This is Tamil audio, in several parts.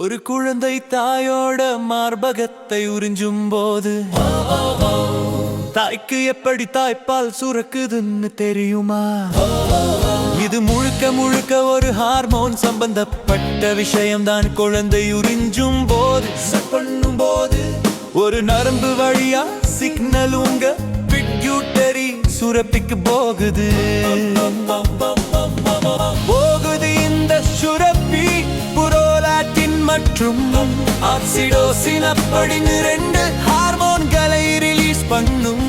ஒரு குழந்தை தாயோட மார்பகத்தை உறிஞ்சும் போது தாய்க்கு எப்படி தாய்ப்பால் சுரக்குதுன்னு தெரியுமா? இது முழுக்க முழுக்க ஒரு ஹார்மோன் சம்பந்தப்பட்ட விஷயம்தான். குழந்தை உறிஞ்சும் போது ஒரு நரம்பு வழியா சிக்னல் உங்க பிட்யூட்டரி சுரப்பிக்கு போகுது. இந்த சுரப்பி புரோலாக்டின் மற்றும் ஆக்சிடோசின் அப்படின்னு 2 ஹார்மோன்களை ரிலீஸ் பண்ணும்.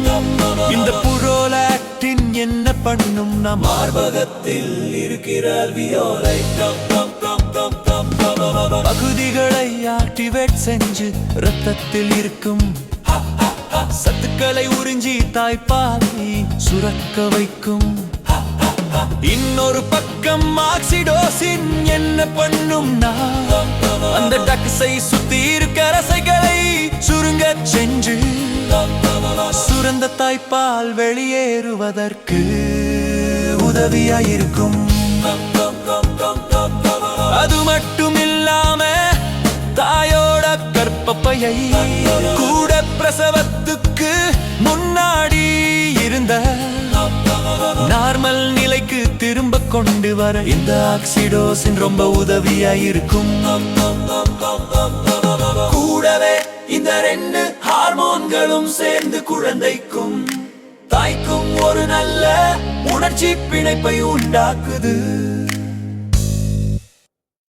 இந்த புரோலாக்டின் என்ன பண்ணும்? நம் மார்பகத்தில் இருக்கிற அல்வியோலை பகுதிகளை ஆக்டிவேட் செஞ்சு ரத்தத்தில் இருக்கும் சத்துக்களை உறிஞ்சி தாய்ப்பாலை சுரக்க வைக்கும். இன்னொரு பக்கம் ஆக்சிடோசின் என்ன பண்ணும்னா அந்த டக்ஸை சுத்தி இருக்க ரசைகளை சுருங்க செஞ்சு சுரந்த தாய்ப்பால் வெளியேறுவதற்கு உதவியாயிருக்கும். அது மட்டும் இல்லாம தாயோட கர்ப்பப்பையை கூட பிரசவத்துக்கு முன்னாடி இருந்த நார்மல் நிலைக்கு திரும்ப கொண்டு வர இந்த ஆக்சிடோசின் ரொம்ப உதவியாயிருக்கும். கூடவே இந்த 2 ஹார்மோன்களும் சேர்ந்து குழந்தைக்கும் தாய்க்கும் ஒரு நல்ல உணர்ச்சி பிணைப்பை உண்டாக்குது.